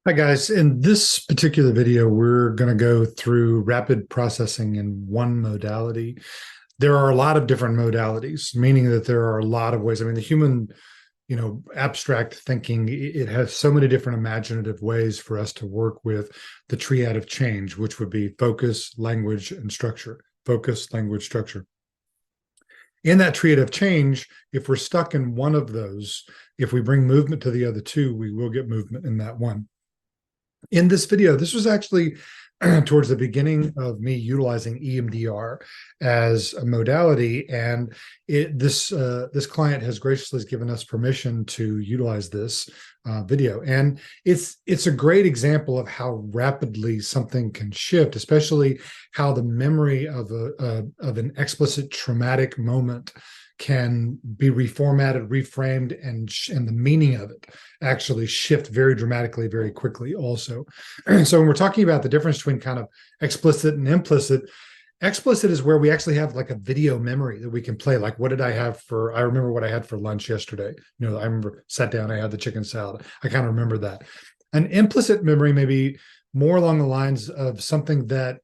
Hi guys, in this particular video, we're going to go through rapid processing in one modality. There are a lot of different modalities, meaning that there are a lot of ways. I mean, the human, abstract thinking, it has so many different imaginative ways for us to work with the triad of change, which would be focus, language, and structure. Focus, language, structure. In that triad of change, if we're stuck in one of those, if we bring movement to the other two, we will get movement in that one. In this video, this was actually towards the beginning of me utilizing EMDR as a modality, and this client has graciously given us permission to utilize this video, and it's a great example of how rapidly something can shift, especially how the memory of an explicit traumatic moment can be reformatted, reframed, and the meaning of it actually shift very dramatically, very quickly also. So when we're talking about the difference between kind of explicit and implicit, explicit is where we actually have like a video memory that we can play. Like, what did I have I remember what I had for lunch yesterday. I remember sat down, I had the chicken salad. I kind of remember that. An implicit memory may be more along the lines of something that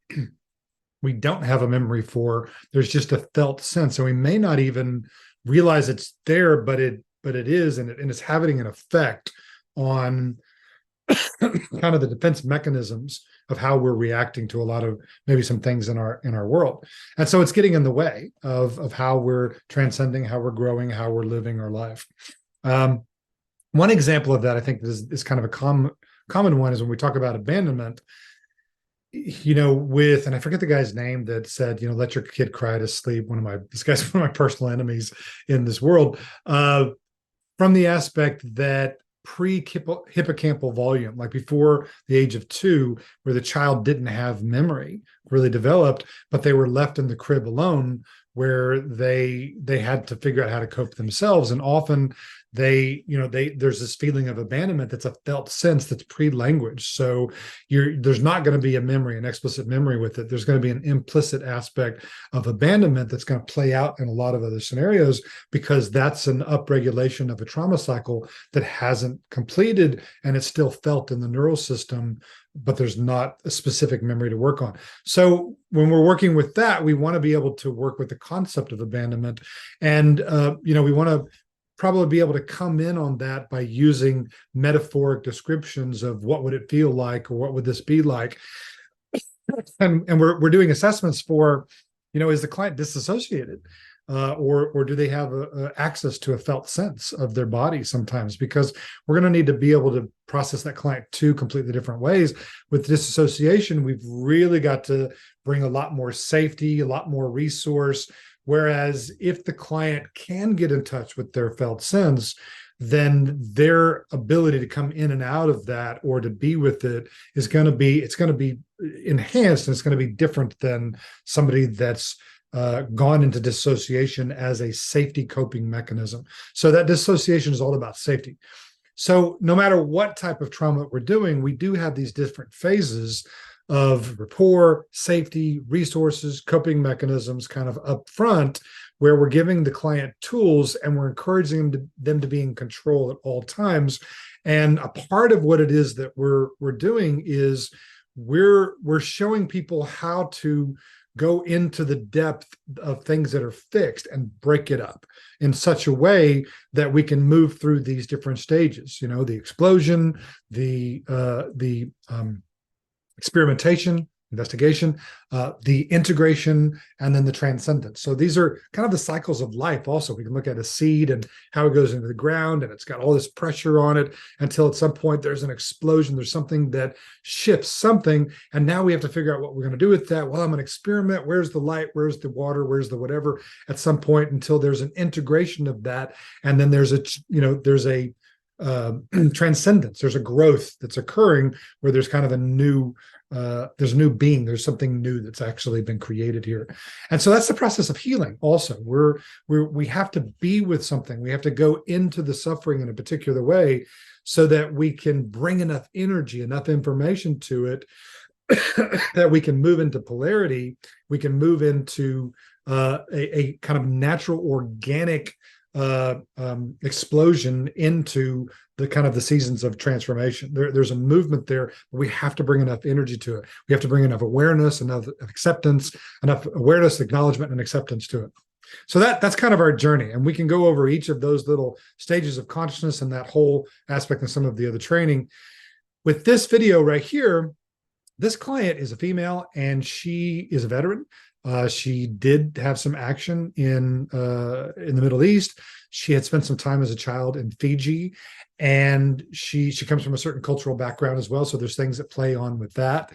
we don't have a memory for. There's just a felt sense, and we may not even realize it's there, but it is, and it's having an effect on kind of the defense mechanisms of how we're reacting to a lot of maybe some things in our world. And so it's getting in the way of how we're transcending, how we're growing, how we're living our life. One example of that, I think, is kind of a common one, is when we talk about abandonment. And I forget the guy's name that said, let your kid cry to sleep. This guy's one of my personal enemies in this world, from the aspect that pre-hippocampal volume, like before the age of 2, where the child didn't have memory really developed, but they were left in the crib alone, where they had to figure out how to cope themselves. And often there's this feeling of abandonment that's a felt sense that's pre-language. So there's not going to be an explicit memory with it. There's going to be an implicit aspect of abandonment that's going to play out in a lot of other scenarios, because that's an upregulation of a trauma cycle that hasn't completed, and it's still felt in the neural system, but there's not a specific memory to work on. So when we're working with that, we want to be able to work with the concept of abandonment. And, we want to probably be able to come in on that by using metaphoric descriptions of what would it feel like, or what would this be like. And we're doing assessments for, is the client disassociated? Or do they have access to a felt sense of their body sometimes? Because we're going to need to be able to process that client two completely different ways. With disassociation, we've really got to bring a lot more safety, a lot more resource. Whereas if the client can get in touch with their felt sense, then their ability to come in and out of that, or to be with it, it's going to be enhanced, and it's going to be different than somebody that's gone into dissociation as a safety coping mechanism. So that dissociation is all about safety. So no matter what type of trauma we're doing, we do have these different phases of rapport, safety, resources, coping mechanisms kind of up front, where we're giving the client tools and we're encouraging them to be in control at all times. And a part of what it is that we're doing is we're showing people how to go into the depth of things that are fixed and break it up in such a way that we can move through these different stages, the explosion, the experimentation, investigation, the integration, and then the transcendence. So these are kind of the cycles of life. Also, we can look at a seed and how it goes into the ground, and it's got all this pressure on it until at some point there's an explosion. There's something that shifts something, and now we have to figure out what we're going to do with that. Well, I'm going to experiment. Where's the light? Where's the water? Where's the whatever? At some point, until there's an integration of that, and then there's a transcendence. There's a growth that's occurring, where there's kind of there's a new being. There's something new that's actually been created here. And so that's the process of healing. Also, we have to be with something. We have to go into the suffering in a particular way, so that we can bring enough energy, enough information to it, that we can move into polarity. We can move into a kind of natural, organic explosion into the kind of the seasons of transformation. There's a movement there. We have to bring enough energy to it. We have to bring enough awareness, enough acceptance, enough awareness, acknowledgement, and acceptance to it. So that's kind of our journey. And we can go over each of those little stages of consciousness and that whole aspect of some of the other training. With this video right here, this client is a female and she is a veteran. She did have some action in the Middle East. She had spent some time as a child in Fiji, and she comes from a certain cultural background as well. So there's things that play on with that.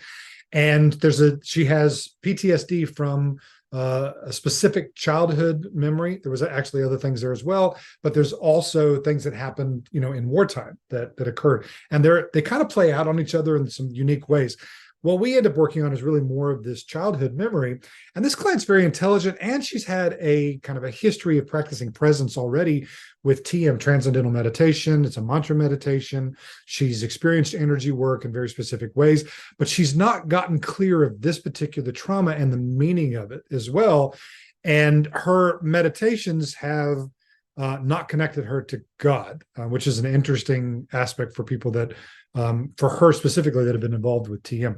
And she has PTSD from a specific childhood memory. There was actually other things there as well, but there's also things that happened, in wartime that occurred, and they kind of play out on each other in some unique ways. What we end up working on is really more of this childhood memory. And this client's very intelligent, and she's had a kind of a history of practicing presence already with TM, Transcendental Meditation. It's a mantra meditation. She's experienced energy work in very specific ways, but she's not gotten clear of this particular trauma and the meaning of it as well. And her meditations have not connected her to God, which is an interesting aspect for people that, for her specifically, that have been involved with TM.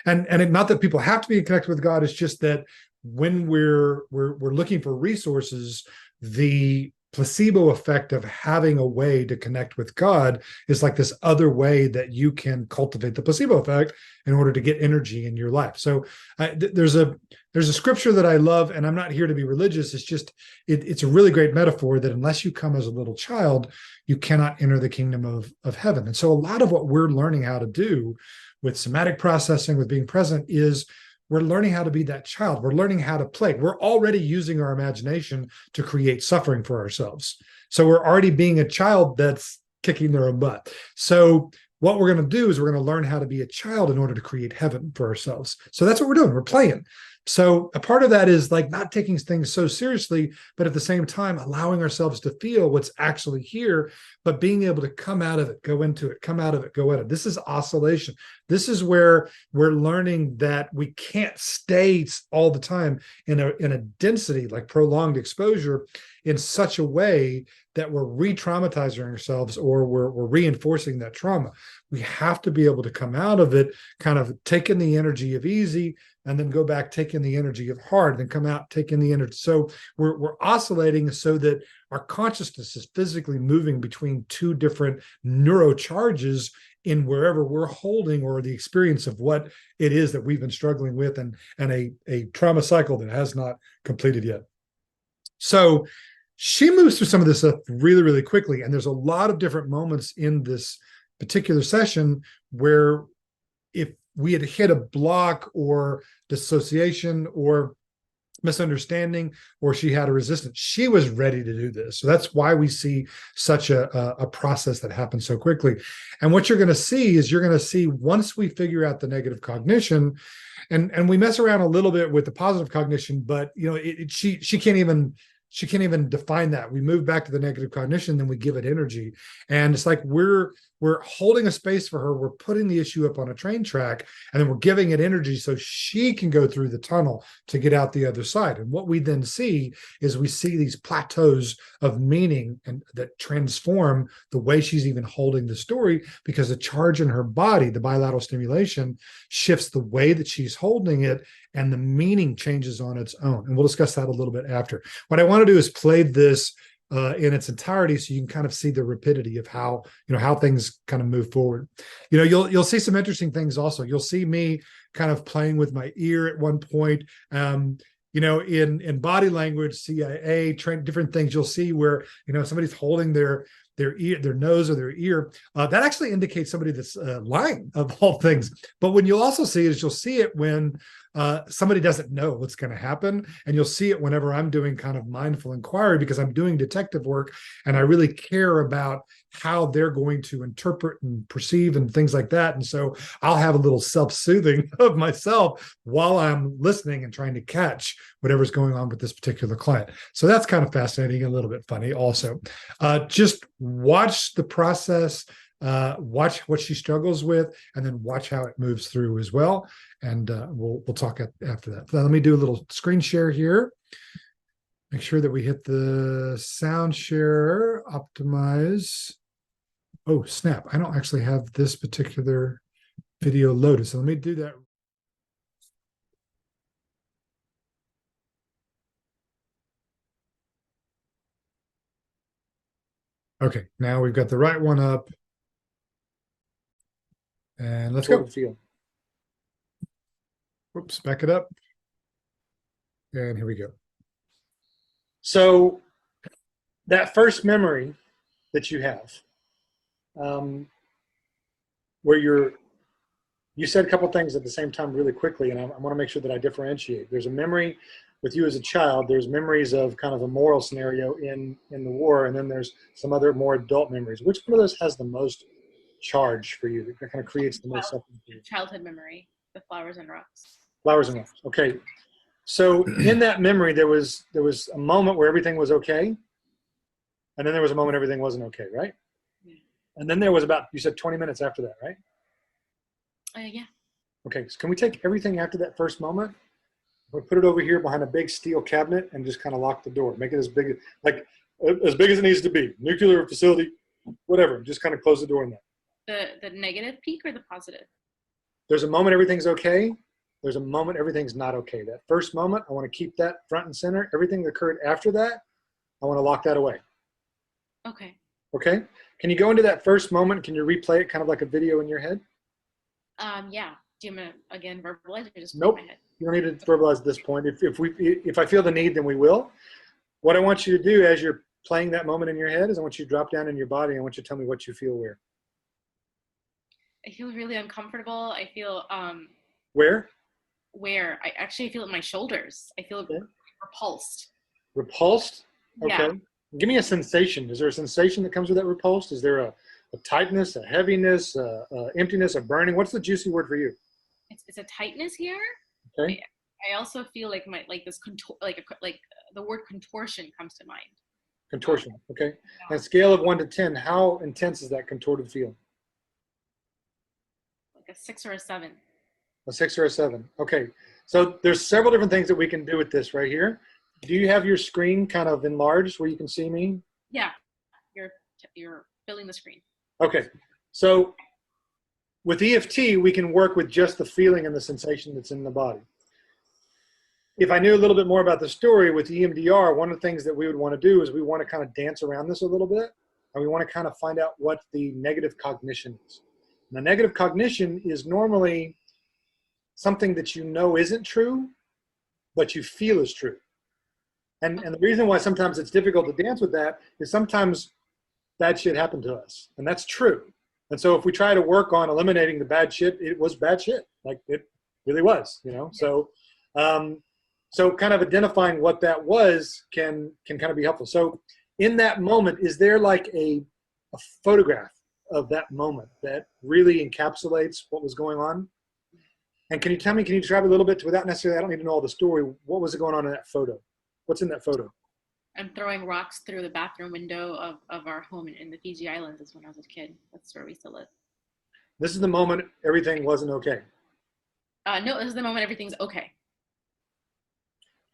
And not that people have to be connected with God, it's just that when we're looking for resources, the placebo effect of having a way to connect with God is like this other way that you can cultivate the placebo effect in order to get energy in your life. So there's a scripture that I love, and I'm not here to be religious. It's just, it's a really great metaphor that unless you come as a little child, you cannot enter the kingdom of heaven. And so a lot of what we're learning how to do with somatic processing, with being present, is we're learning how to be that child. We're learning how to play. We're already using our imagination to create suffering for ourselves. So we're already being a child that's kicking their own butt. So what we're going to do is we're going to learn how to be a child in order to create heaven for ourselves. So that's what we're doing. We're playing. So a part of that is like not taking things so seriously, but at the same time, allowing ourselves to feel what's actually here, but being able to come out of it, go into it, come out of it, go at it. This is oscillation. This is where we're learning that we can't stay all the time in a density, like prolonged exposure, in such a way that we're re-traumatizing ourselves, or we're reinforcing that trauma. We have to be able to come out of it, kind of taking the energy of easy, and then go back taking the energy of hard, then come out taking the energy. So we're oscillating so that our consciousness is physically moving between two different neurocharges in wherever we're holding, or the experience of what it is that we've been struggling with, and a trauma cycle that has not completed yet. So she moves through some of this stuff really, really quickly. And there's a lot of different moments in this particular session where if we had hit a block or dissociation or misunderstanding, or she had a resistance, she was ready to do this. So that's why we see such a process that happens so quickly. And what you're going to see is, you're going to see, once we figure out the negative cognition, and we mess around a little bit with the positive cognition, but she can't even define that. We move back to the negative cognition, then we give it energy. And it's like we're holding a space for her. We're putting the issue up on a train track, and then we're giving it energy so she can go through the tunnel to get out the other side. And what we then see is, we see these plateaus of meaning, and that transform the way she's even holding the story, because the charge in her body, the bilateral stimulation, shifts the way that she's holding it, and the meaning changes on its own. And we'll discuss that a little bit after. What I want to do is play this in its entirety, so you can kind of see the rapidity of how things kind of move forward. You'll see some interesting things also. You'll see me kind of playing with my ear at one point. In body language, CIA, different things, you'll see where somebody's holding their ear, their nose, or their ear. That actually indicates somebody that's lying, of all things. But when you'll also see is, you'll see it when somebody doesn't know what's going to happen. And you'll see it whenever I'm doing kind of mindful inquiry, because I'm doing detective work and I really care about how they're going to interpret and perceive and things like that. And so I'll have a little self-soothing of myself while I'm listening and trying to catch whatever's going on with this particular client. So that's kind of fascinating and a little bit funny also. Just watch the process, watch what she struggles with, and then watch how it moves through as well. And we'll talk after that. Let me do a little screen share here. Make sure that we hit the sound share, optimize. Oh, snap. I don't actually have this particular video loaded. So let me do that. Okay, now we've got the right one up. And let's go. Feel. Whoops, back it up. And here we go. So that first memory that you have, where you said a couple things at the same time really quickly, and I want to make sure that I differentiate. There's a memory with you as a child. There's memories of kind of a moral scenario in the war, and then there's some other more adult memories. Which one of those has the most charge for you? That kind of creates the most suffering for you? Childhood memory, the flowers and rocks. Flowers and rocks. Okay. So in that memory, there was a moment where everything was okay, and then there was a moment everything wasn't okay, right? Yeah. And then there was about, you said 20 minutes after that, right? Yeah. Okay, so can we take everything after that first moment? We'll put it over here behind a big steel cabinet and just kind of lock the door. Make it as big as it needs to be. Nuclear facility, whatever. Just kind of close the door on that. The negative peak or the positive? There's a moment everything's okay. There's a moment everything's not okay. That first moment, I want to keep that front and center. Everything that occurred after that, I want to lock that away. Okay. Okay? Can you go into that first moment? Can you replay it kind of like a video in your head? Yeah. Do you want to again verbalize or just Nope. in my head? You don't need to verbalize at this point. If I feel the need, then we will. What I want you to do as you're playing that moment in your head is I want you to drop down in your body. I want you to tell me what you feel where. I feel really uncomfortable. I feel Where? where I actually feel it in my shoulders. I feel repulsed. Repulsed? Okay. Yeah. Give me a sensation. Is there a sensation that comes with that repulsed? Is there a tightness, a heaviness, a emptiness, a burning? What's the juicy word for you? It's a tightness here. Okay. I also feel like this like the word contortion comes to mind. Contortion. Okay. On a scale of 1 to 10, how intense is that contorted feel? Like a 6 or a 7. A 6 or a 7. Okay. So there's several different things that we can do with this right here. Do you have your screen kind of enlarged where you can see me? Yeah. You're filling the screen. Okay. So with EFT, we can work with just the feeling and the sensation that's in the body. If I knew a little bit more about the story with EMDR, one of the things that we would want to do is we want to kind of dance around this a little bit, and we want to kind of find out what the negative cognition is. And the negative cognition is normally something that you know isn't true, but you feel is true. And the reason why sometimes it's difficult to dance with that is sometimes bad shit happened to us, and that's true. And so if we try to work on eliminating the bad shit, it was bad shit. Like it really was, you know? So, so kind of identifying what that was can kind of be helpful. So in that moment, is there like a photograph of that moment that really encapsulates what was going on? And can you describe a little bit without necessarily, I don't need to know all the story, what was going on in that photo? What's in that photo? I'm throwing rocks through the bathroom window of our home in the Fiji Islands is when I was a kid. That's where we still live. This is the moment everything wasn't okay. No, this is the moment everything's okay.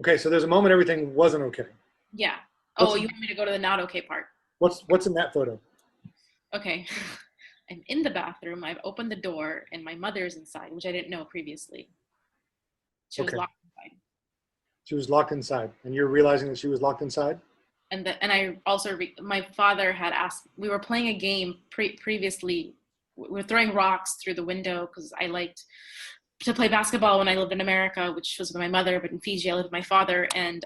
Okay, so there's a moment everything wasn't okay. Yeah. Oh, you want me to go to the not okay part? What's in that photo? Okay. I'm in the bathroom. I've opened the door and my mother's inside, which I didn't know previously. She was locked inside. She was locked inside, and you're realizing that she was locked inside? And I also, my father had asked, we were playing a game previously. We were throwing rocks through the window because I liked to play basketball when I lived in America, which was with my mother, but in Fiji I lived with my father. And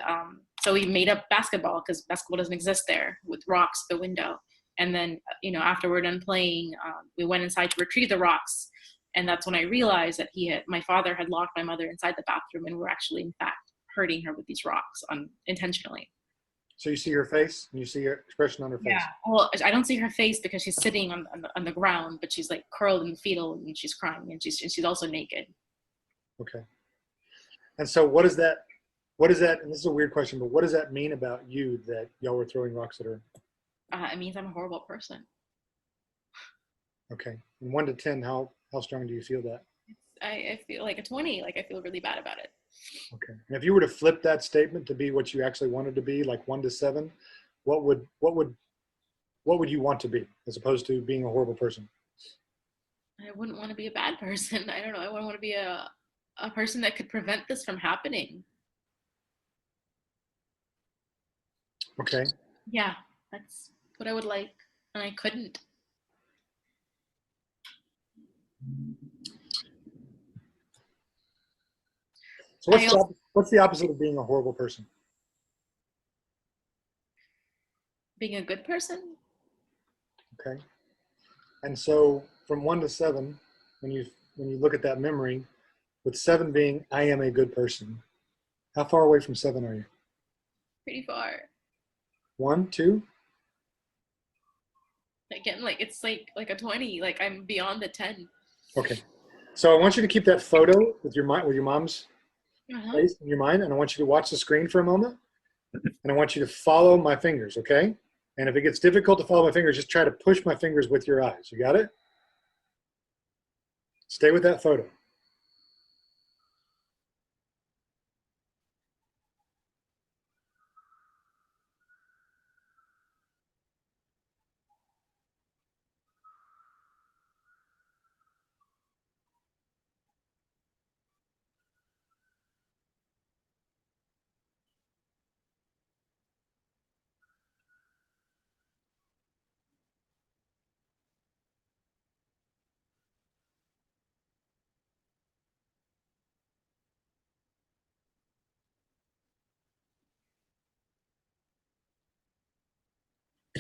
so we made up basketball because basketball doesn't exist there, with rocks through the window. And then, after we're done playing, we went inside to retrieve the rocks. And that's when I realized that my father had locked my mother inside the bathroom and were actually, in fact, hurting her with these rocks intentionally. So you see her face and you see her expression on her face? Yeah. Well, I don't see her face because she's sitting on the ground, but she's like curled in the fetal and she's crying and she's also naked. Okay. And so what is that, and this is a weird question, but what does that mean about you that y'all were throwing rocks at her? It means I'm a horrible person. Okay. And 1 to 10, how strong do you feel that? I feel like a 20, like I feel really bad about it. Okay. And if you were to flip that statement to be what you actually wanted to be, like 1 to 7, what would you want to be as opposed to being a horrible person? I wouldn't want to be a bad person. I don't know. I wouldn't want to be a person that could prevent this from happening. Okay. Yeah, that's what I would like, and I couldn't. So what's the opposite of being a horrible person? Being a good person? Okay. And so from 1 to 7, when you look at that memory, with 7 being I am a good person, how far away from 7 are you? Pretty far. 1, 2? Again, like it's like a 20. Like I'm beyond the 10. Okay. So I want you to keep that photo with your mom's Uh-huh. face in your mind, and I want you to watch the screen for a moment, and I want you to follow my fingers, okay? And if it gets difficult to follow my fingers, just try to push my fingers with your eyes. You got it? Stay with that photo.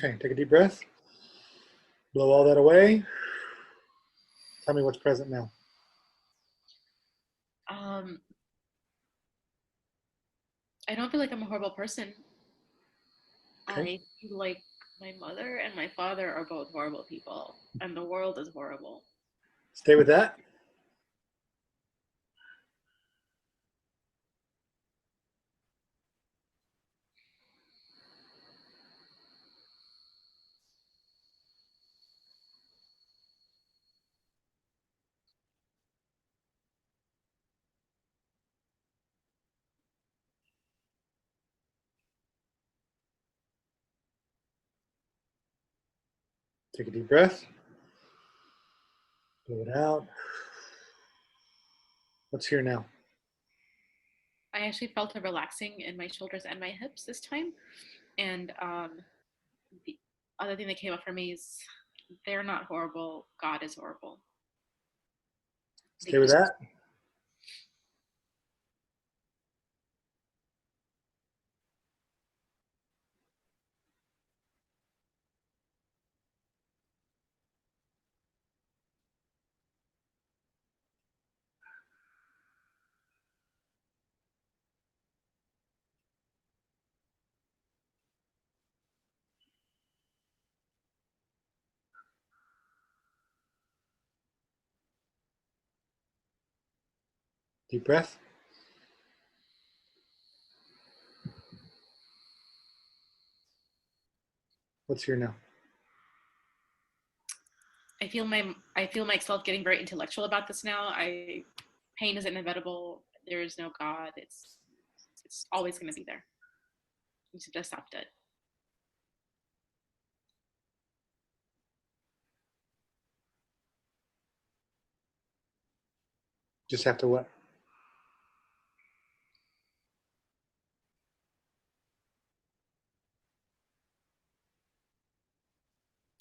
Okay, take a deep breath. Blow all that away. Tell me what's present now. I don't feel like I'm a horrible person. Okay. I feel like my mother and my father are both horrible people, and the world is horrible. Stay with that. Take a deep breath. Blow it out. What's here now? I actually felt a relaxing in my shoulders and my hips this time. And the other thing that came up for me is they're not horrible. God is horrible. Stay with that. Deep breath. What's here now? I feel myself getting very intellectual about this now. Pain is inevitable. There is no God. It's always going to be there. You should just accept it. Just have to what?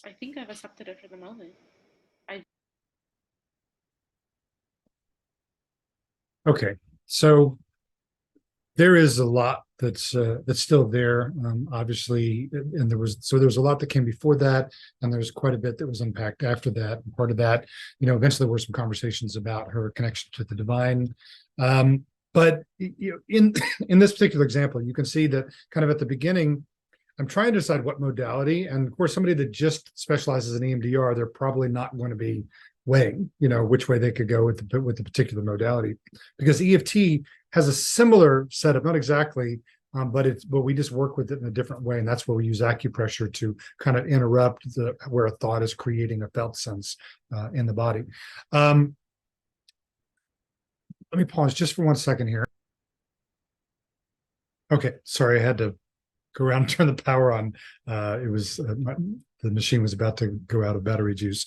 I think I've accepted it for the moment. Okay, so there is a lot that's still there, obviously, and there was a lot that came before that, and there's quite a bit that was unpacked after that. And part of that, eventually, there were some conversations about her connection to the divine. But in in this particular example, you can see that kind of at the beginning, I'm trying to decide what modality, and of course, somebody that just specializes in EMDR, they're probably not going to be weighing, which way they could go with the particular modality, because EFT has a similar setup, not exactly, but we just work with it in a different way, and that's where we use acupressure to kind of interrupt where a thought is creating a felt sense in the body. Let me pause just for 1 second here. Okay, sorry, I had to go around and turn the power on. The machine was about to go out of battery juice.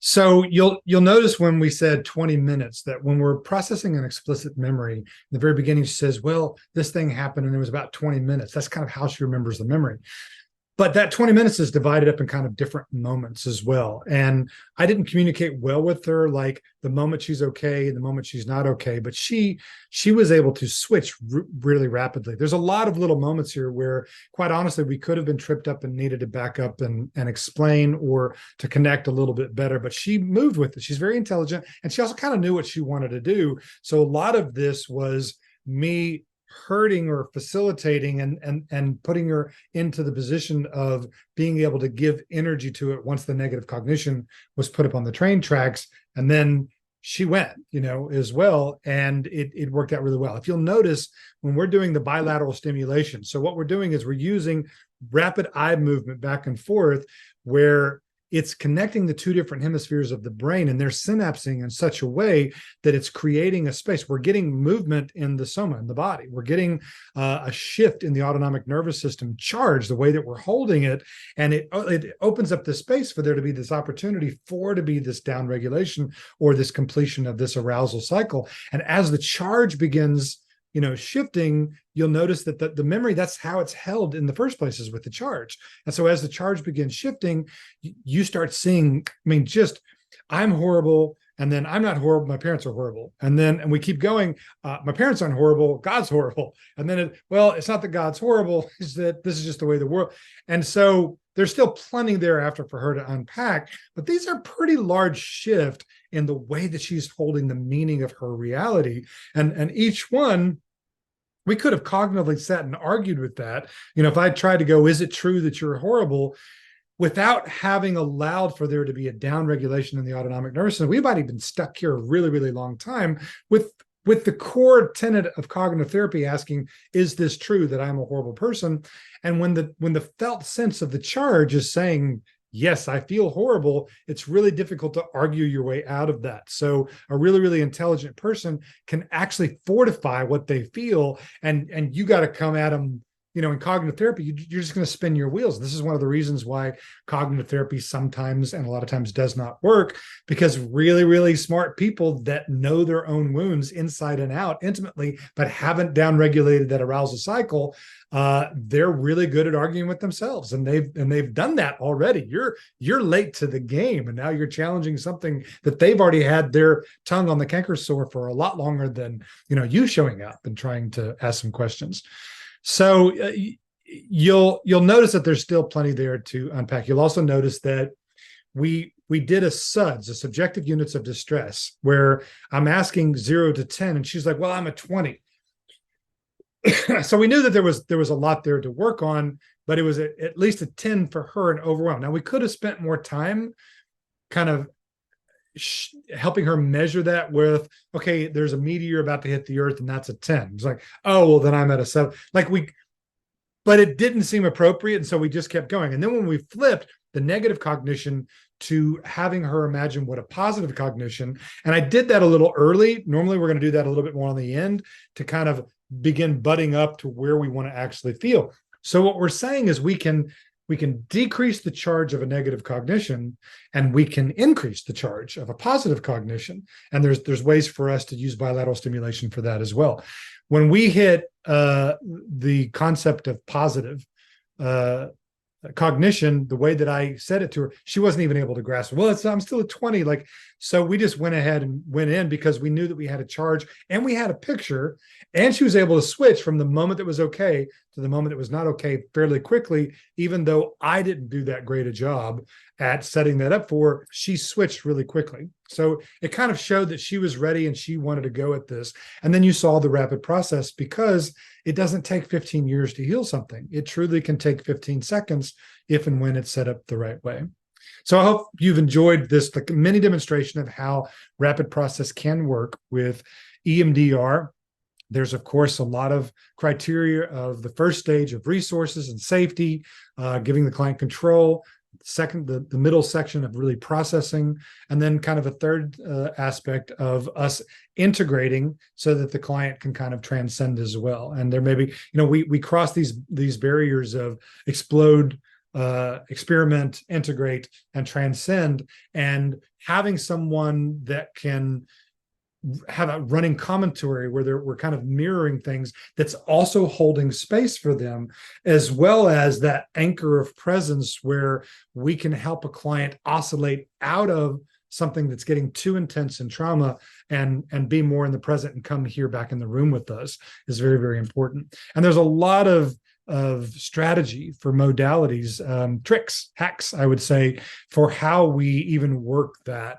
So you'll notice when we said 20 minutes that when we're processing an explicit memory, in the very beginning she says, well, this thing happened and it was about 20 minutes. That's kind of how she remembers the memory. But that 20 minutes is divided up in kind of different moments as well. And I didn't communicate well with her, like the moment she's okay, the moment she's not okay, but she was able to switch really rapidly. There's a lot of little moments here where, quite honestly, we could have been tripped up and needed to back up and explain or to connect a little bit better, but she moved with it. She's very intelligent, and she also kind of knew what she wanted to do. So a lot of this was me hurting or facilitating and putting her into the position of being able to give energy to it once the negative cognition was put up on the train tracks. And then she went, as well. And it worked out really well. If you'll notice, when we're doing the bilateral stimulation, so what we're doing is we're using rapid eye movement back and forth, where it's connecting the two different hemispheres of the brain, and they're synapsing in such a way that it's creating a space. We're getting movement in the soma, in the body. We're getting a shift in the autonomic nervous system charge, the way that we're holding it. And it opens up the space for there to be this opportunity for to be this down regulation or this completion of this arousal cycle. And as the charge begins shifting, you'll notice that the memory, that's how it's held in the first place, is with the charge. And so as the charge begins shifting, you start seeing, I'm horrible, and then I'm not horrible, my parents are horrible. And we keep going, my parents aren't horrible, God's horrible. And then, it's not that God's horrible, it's that this is just the way the world. And so there's still plenty thereafter for her to unpack, but these are pretty large shift in the way that she's holding the meaning of her reality. And each one, we could have cognitively sat and argued with that. If I tried to go, is it true that you're horrible? Without having allowed for there to be a down regulation in the autonomic nervous system, we might have been stuck here a really, really long time with the core tenet of cognitive therapy asking, is this true that I'm a horrible person? And when the felt sense of the charge is saying, yes, I feel horrible, it's really difficult to argue your way out of that. So a really, really intelligent person can actually fortify what they feel, and you got to come at them. In cognitive therapy, you're just going to spin your wheels. This is one of the reasons why cognitive therapy sometimes and a lot of times does not work, because really, really smart people that know their own wounds inside and out intimately, but haven't downregulated that arousal cycle, they're really good at arguing with themselves, and they've done that already. You're late to the game, and now you're challenging something that they've already had their tongue on the canker sore for a lot longer than you showing up and trying to ask some questions. So you'll notice that there's still plenty there to unpack. You'll also notice that we did a SUDS, a subjective units of distress, where I'm asking 0 to 10, and she's like, well, I'm a 20. So we knew that there was a lot there to work on, but it was at least a 10 for her and overwhelmed. Now, we could have spent more time kind of helping her measure that with, okay, there's a meteor about to hit the earth and that's a 10. It's like, oh, well, then I'm at a 7. But it didn't seem appropriate, and so we just kept going. And then when we flipped the negative cognition to having her imagine what a positive cognition, and I did that a little early. Normally we're going to do that a little bit more on the end to kind of begin butting up to where we want to actually feel. So what we're saying is we can decrease the charge of a negative cognition, and we can increase the charge of a positive cognition. And there's ways for us to use bilateral stimulation for that as well. When we hit the concept of positive cognition, the way that I said it to her, she wasn't even able to grasp it. Well, I'm still at 20. So we just went ahead and went in because we knew that we had a charge and we had a picture, and she was able to switch from the moment that was okay to the moment that was not okay fairly quickly, even though I didn't do that great a job at setting that up for her. She switched really quickly. So it kind of showed that she was ready and she wanted to go at this. And then you saw the rapid process, because it doesn't take 15 years to heal something. It truly can take 15 seconds if and when it's set up the right way. So I hope you've enjoyed this mini demonstration of how rapid process can work with EMDR. There's, of course, a lot of criteria of the first stage of resources and safety, giving the client control, second, the middle section of really processing, and then kind of a third aspect of us integrating so that the client can kind of transcend as well. And there may be, we cross these barriers of explode, experiment, integrate, and transcend, and having someone that can have a running commentary where we're kind of mirroring things that's also holding space for them, as well as that anchor of presence where we can help a client oscillate out of something that's getting too intense in trauma and be more in the present and come here back in the room with us is very, very important. And there's a lot of strategy for modalities, tricks, hacks, I would say, for how we even work that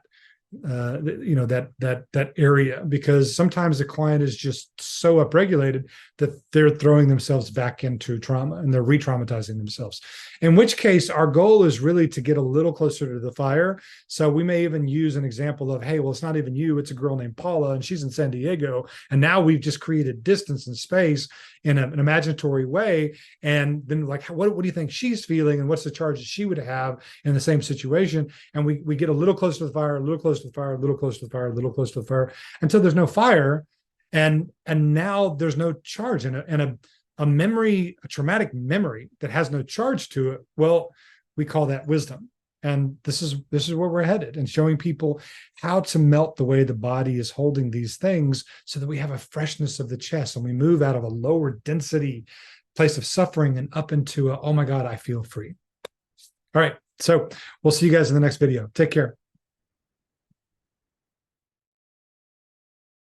that area, because sometimes the client is just so upregulated that they're throwing themselves back into trauma and they're re-traumatizing themselves, in which case our goal is really to get a little closer to the fire. So we may even use an example of, hey, well, it's not even you, it's a girl named Paula and she's in San Diego, and now we've just created distance and space in an imaginatory way, and then like, what do you think she's feeling, and what's the charge that she would have in the same situation? And we get a little close to the fire, a little close to the fire, a little close to the fire, a little close to the fire, until there's no fire, and now there's no charge. And a memory, a traumatic memory that has no charge to it, well, we call that wisdom. And this is where we're headed, and showing people how to melt the way the body is holding these things so that we have a freshness of the chest and we move out of a lower density place of suffering and up into a, oh my God, I feel free. All right. So we'll see you guys in the next video. Take care.